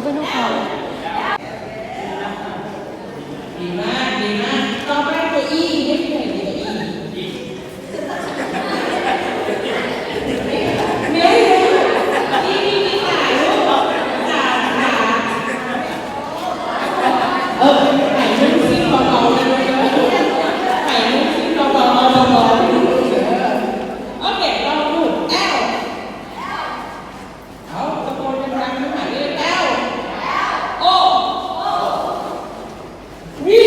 เป็นนกเขาดีมากดีมากต่อไปตัวอีนี่คือตัวอีเนี่ยนี่ถ่ายรูปจ่าขาถ่ายรูปซิ่งเบาๆเลยถ่ายรูปซิ่งเบาๆโอเคเราดูแอลเอาตะโกนดังๆหน่อยเลยแอลโอวี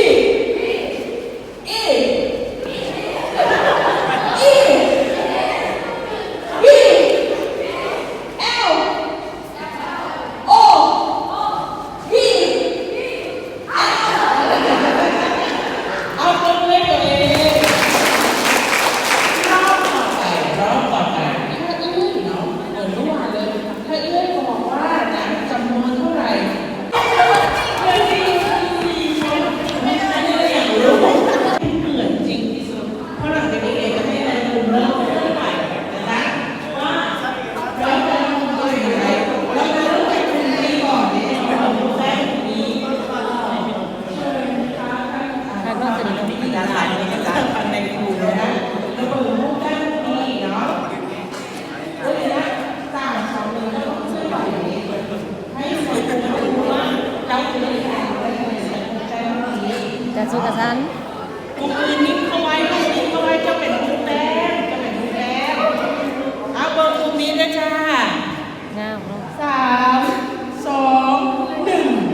จะสู้กับฉันกลุ่มอื่นนิ่งเข้าไว้จะเป็นผู้แต้มเอาเบอร์กลุ่มนี้นะจ้างามเนาะ3 2 1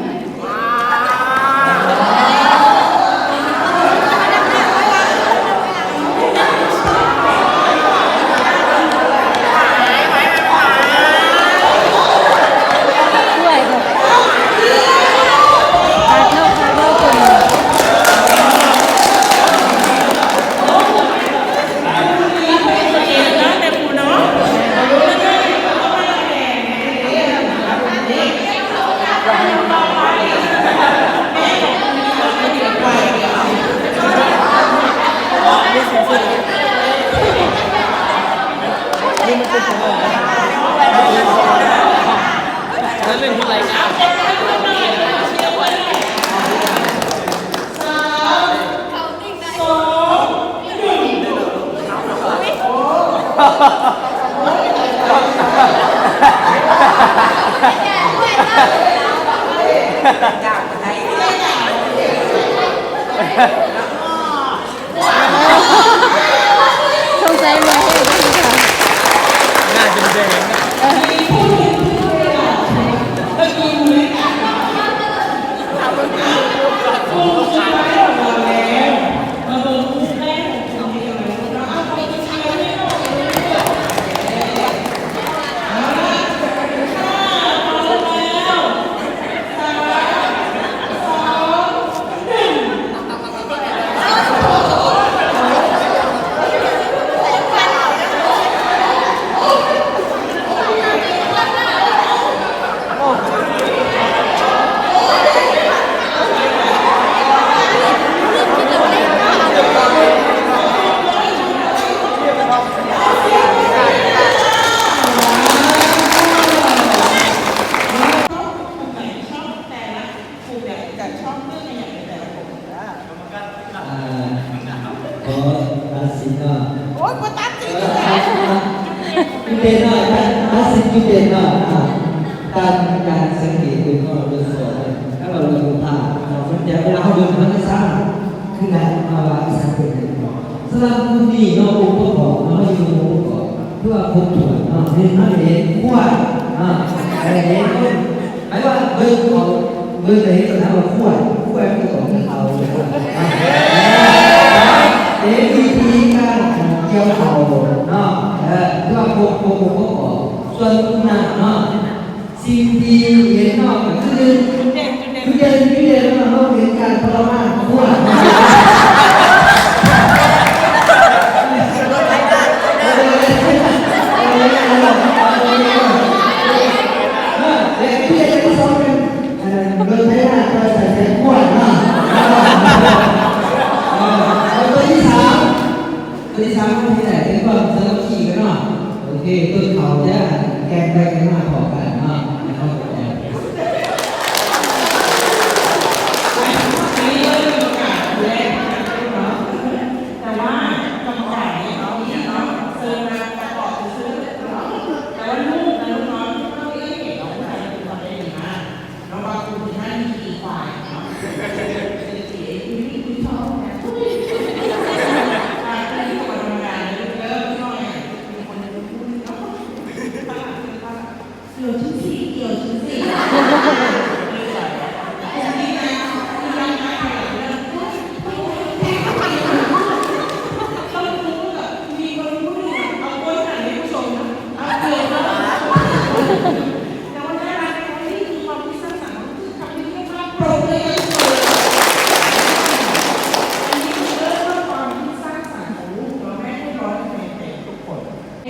สงสัยมาให้ดีค่ะน่าจะเป็นเป็นหน่อยถ้าสิ่งที่เป็นหน่อยการสังเกตดูก็รู้สึกถ้าเราดูผ่านสนใจเวลาเขาดูมันจะสร้างขึ้นมาว่าสังเกตสำหรับผู้ที่เราอุปกรณ์เราอยู่อุปกรณ์เพื่อครบถ้วนเห็นนั่นเองขั้วอะไรเองหมายว่าเบอร์ของเบอร์ไหนก็ทำว่าขั้วคือของเราวิธีการเกี่ยวเขาเนาะเพื่อพวกส่วนคุณน่ะเนาะสิ่งที่เห็นเนาะคือเด่นเราเห็นการทรมานขั้วต้นเขาจะแกงไปกันมาพอกันเนาะ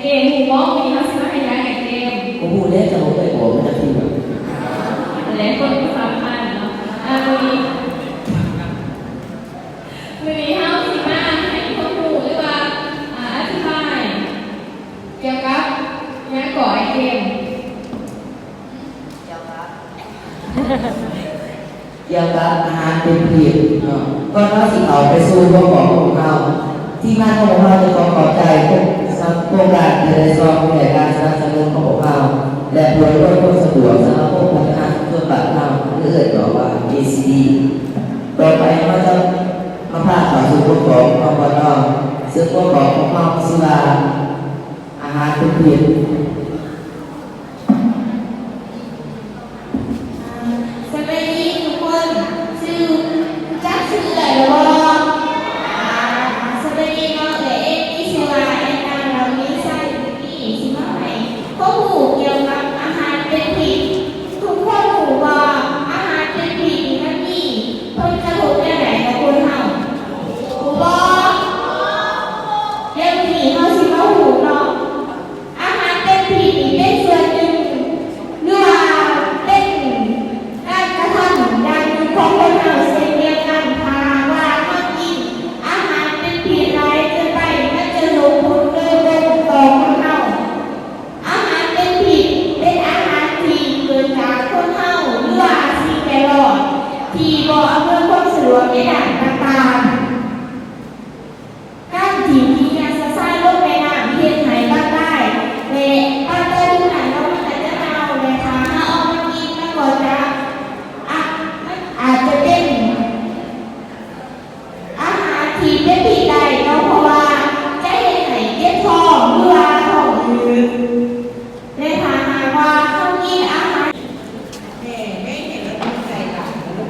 เกมหมู่บ้องมีทัศนคติไอเกม ผมพูดเล่นจะบอกเลยบอกมันจะทีแบบ และคนสำคัญเนาะวันนี้ห้าสิบห้าให้คนดูหรือว่าอธิบายเกี่ยวกับงานก่อไอเกม เกี่ยวกับอาหารเป็นผิดเนาะก็น่าสิเอาไปสู้พวกของเราที่มาของเราจะต้องขอบใจพวกการเทเลซองในการสนับสนุนของเราและบริการความสะดวกสำหรับพวกพนักงานทั่วไปเราเรื่อยๆต่อว่า ACD ต่อไปเราจะมาพาข่าวสู่พวกของอบตซึ่งพวกของเราสิว่าอาหารเป็นผิด สวัสดีทุกคนชื่อจักชื่ออะไรหรอสวัสดีน้องเอ๋ที่ชื่อว่าแอนนาเรามีไส้ที่ชื่อว่าไหนข้อมูลเกี่ยวกับอาหารเป็นผิดทุกคนรู้ว่าอาหารเป็นผิดมันมีผลกระทบแค่ไหนกับคนเฮารู้บ่เรื่องนี้เฮาสิมาหูเนาะอาหารเป็นผิดนี่เป็นส่วนหนึ่งหรือว่าเป็นการกระทำอย่างหนึ่งของคนเฮาเช่นเดียวกันถ้าว่าเฮากินอาหารเป็นผิดร้ายเกินไปมันจะส่งผลโดยตรงต่อคนเฮาอาหารเป็นผิดเป็นอาหารที่เกิดจากคนเฮาหรือว่าสิ่งแวดล้อมที่บ่อำนวยความสะดวกในด้านต่างๆการที่มียาสะสายลงในน้ำเฮ็ดให้บ้านได้และบ้านได้ทุกนั้นเรามันก็จะเน่าและถ้าเฮาเอามากินมันก็จะอาจจะเป็นอาหารที่เป็นพิษได้เนาะเพราะว่าจะเฮ็ดให้เจ็บท้องหรือว่าท้องอืดและถ้าหากว่าเฮากินอาหาร แม่ไม่เห็นแล้วภูมิใจหลานนะลูก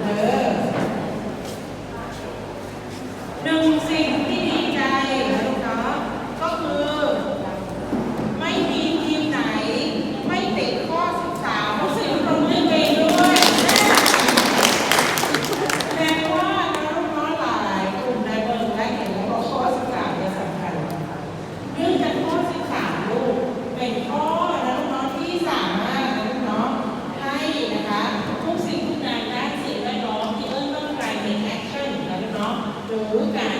หนึ่งสิ่งที่ดีใจนะลูกเนาะก็คือไม่มีทีมไหนไม่ติดข้อ13เพราะสิ่งตรงนี้เองด้วยแสดงว่านะลูกเนาะหลายกลุ่มในเมืองได้เห็นแล้วว่าข้อ13เนี่ยสำคัญเนื่องจากข้อ13ลูกเป็นข้อนะลูกเนาะที่สามารถนะลูกเนาะให้นะคะทุกสิ่งทุกอย่างด้านสิ่งแวดล้อมที่ต้องการเป็นแอคชั่นนะลูกเนาะหรือการ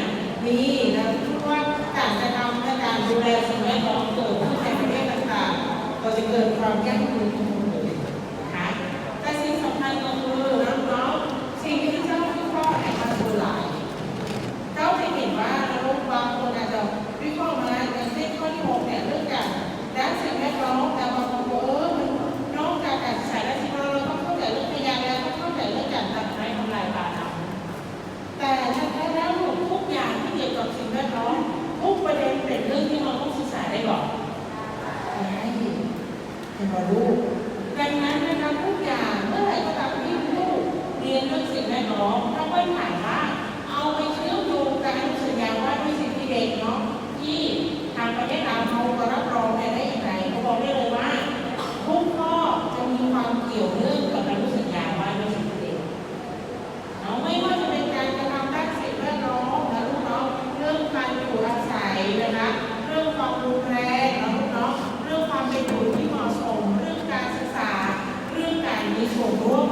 มีนะพูดว่าการกระทำและการดูแลสิ่งแวดล้อมเกิดขึ้นในประเทศต่างๆก็จะเกิดความยั่งยืนทั้งหมดเลยนะคะแต่สิ่งสำคัญก็คือนะลูกเนาะสิ่งที่เจ้าวิเคราะห์ให้มันคือหลาย เจ้าจะเห็นว่าเราบางคนอาจจะวิเคราะห์มาอย่างเช่นข้อที่6เนี่ยเรื่องการด้านสิ่งแวดล้อมแต่บางคนบอกมันนอกจากการใช้และสิ่งเราต้องเข้าใจเรื่องพยานแล้วต้องเข้าใจเรื่องการตัดไม้ทำลายป่าเอาแต่แท้ๆแล้วทุกอย่างที่เกี่ยวกับสิ่งแวดล้อมทุกประเด็นเป็นเรื่องที่เราต้องศึกษาได้ก่อนให้เรารู้ดังนั้นนะคะทุกอย่างเมื่อไหร่ก็ตามที่ลูกเรียนเรื่องสิ่งแวดล้อมถ้าไม่ผ่านว่าเอาไปเชื่อมโยงการรู้สึกอย่างว่าด้วยสิ่งที่เด็กเนาะที่ทางประเทศเราเขารับรองได้อย่างไรเขาบอกได้เลยว่าทุกข้อจะมีความเกี่ยวเนื่องกับการรู้สึกอย่างว่าด้วยสิ่งที่เด็กเอาไม่ว่าจะเป็นการกระทำด้านสิ่งแวดล้อมนะลูกเนาะเรื่องการอยู่อาศัยนะคะเรื่องความรุนแรงนะลูกเนาะเรื่องความเป็นอยู่ที่เหมาะสมเรื่องการศึกษาเรื่องการมีส่วนร่วม